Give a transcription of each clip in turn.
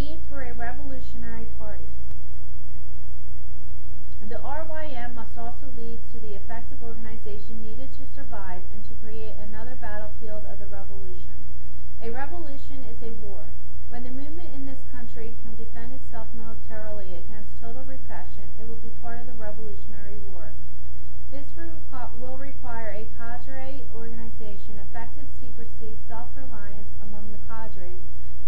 need for a revolutionary party. The RYM must also lead to the effective organization needed to survive and to create another battlefield of the revolution. A revolution is a war. When the movement in this country can defend itself militarily against total repression, it will be part of the Revolutionary War. This will require a cadre organization, effective secrecy, self-reliance among the cadres,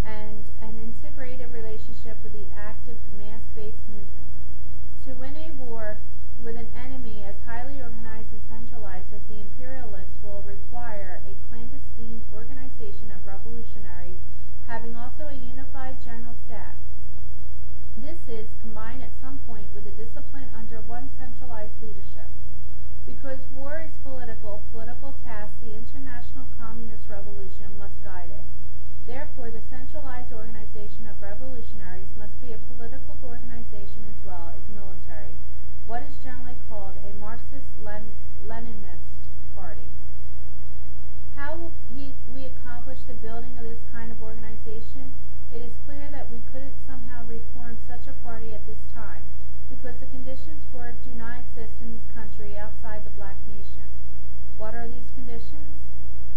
and an integrated relationship with the active mass-based movement. To win a war with an enemy as highly organized and centralized as the imperialists will require a clandestine organization of revolutionaries having also a unified general staff. This is combined at some point with a discipline under one centralized leadership. Because war is political tasks, the international communist revolution must guide it. Therefore, the centralized organization of revolutionaries must be a political organization as well as military, what is generally called a Marxist-Leninist party. How will we accomplish the building of this kind of organization? It is clear that we couldn't somehow reform such a party at this time, because the conditions for it do not exist in this country outside the black nation. What are these conditions?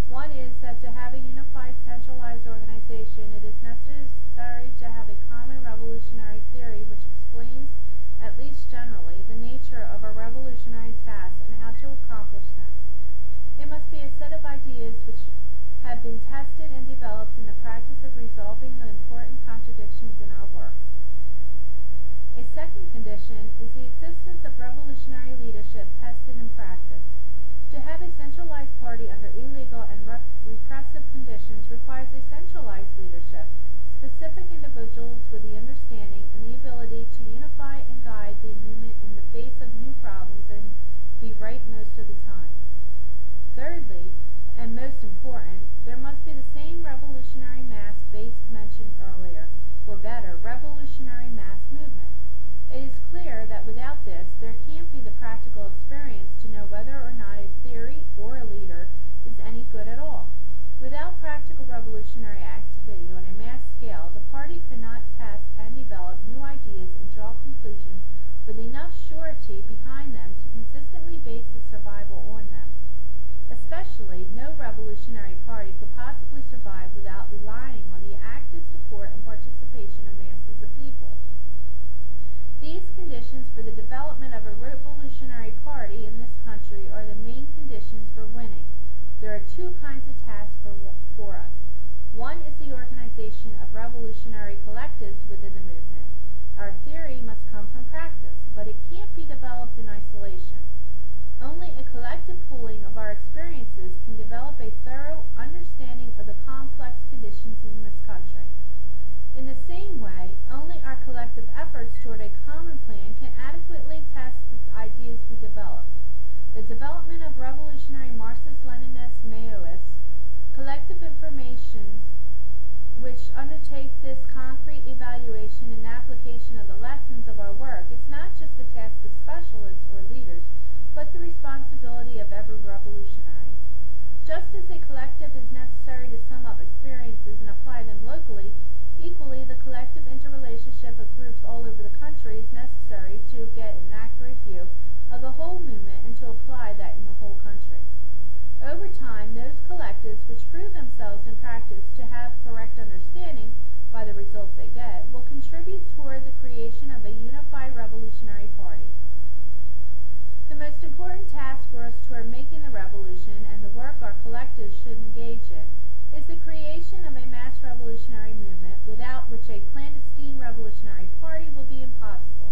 One is that to have a unified, centralized organization, it is necessary to have a common revolutionary theory which explains, at least generally, the nature of our revolutionary tasks and how to accomplish them. It must be a set of ideas which have been tested and developed in the practice of resolving the important contradictions in our work. A second condition is the existence of revolutionary leadership tested in practice. To have a centralized party under illegal and repressive conditions requires a centralized leadership, specific individuals with the understanding and the ability to unify and guide the movement in the face of new problems and be right most of the time. Thirdly, and most important, there must be the same revolutionary mass base mentioned earlier, or better, revolutionary mass movement. It is clear that without this, there can't be the practical experience to know whether or not a theory or a leader is any good at all. Without practical revolutionary activity on a mass scale, the party cannot test and develop new ideas and draw conclusions with enough surety behind them to consistently base its survival on them. Especially, no revolutionary party could possibly survive without relying on the active support and participation of masses of people. These conditions for the development of a revolutionary party in this country are the main conditions for winning. There are two kinds of tasks for us. One is the organization of revolutionary collectives within the movement. Our theory must come from practice, but it can't be developed in isolation. Only a collective pooling of our experiences can develop a thorough understanding of the complex conditions in this country. In the same way, only our collective efforts toward a common plan can adequately test the ideas we develop. The development of revolutionary Marxist-Leninist Maoists, collective information which undertake this concrete evaluation and application of the lessons of our work is not just the task of specialists or leaders, but the responsibility of every revolutionary. Just as a collective is necessary to sum up experiences and apply them locally, equally the collective interrelationship of groups all over the country is necessary to get an accurate view of the whole movement and to apply that in the whole country. Over time, those collectives which prove themselves in practice to have correct understanding by the results they get will contribute toward the creation of a unified revolutionary party. The most important task for us toward making the revolution and the work our collectives should engage in is the creation of a mass revolutionary movement without which a clandestine revolutionary party will be impossible.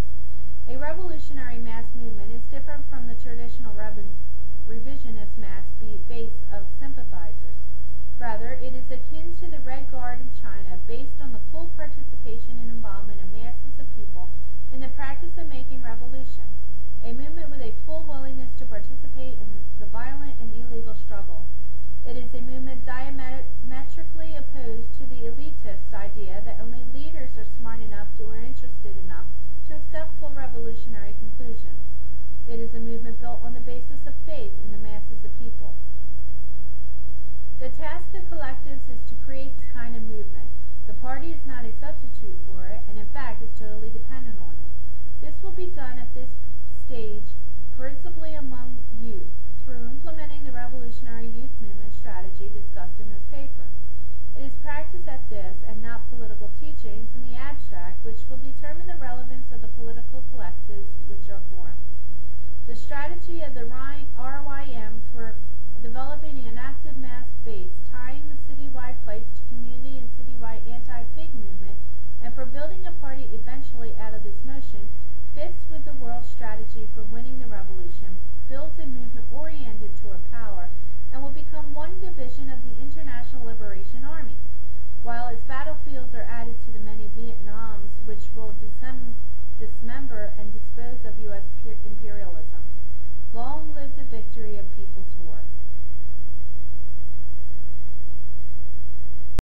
A revolutionary mass movement is different from the traditional revisionist mass base of sympathizers. Rather, it is akin to the Red Guard in China, based on the full participation and involvement of masses of people in the practice of making revolution, a movement with a full willingness to participate in the violent and illegal struggle. It is a movement diametrically opposed to the elitist idea that only leaders are smart enough or interested enough to accept full revolutionary conclusions. It is a movement built on the basis of faith in the masses of people. The task of collectives is to create this kind of movement. The party is not not a substitute for it, and in fact is totally dependent on it. This will be done at this stage principally among youth, through implementing the revolutionary youth movement strategy discussed in this paper. It is practice at this, and not political teachings in the abstract, which will determine the relevance of the political collectives which are formed. The strategy of the RYM for developing an active mass base, tying the citywide fights to community and citywide anti-pig movement, and for building a party eventually out of this motion, fits with the world strategy for winning the revolution, builds a movement oriented toward power, and will become one division of the International Liberation Army, while its battlefields are added to the many Vietnams which will dismember and dispose of U.S. imperialism. Long live the victory of People's War.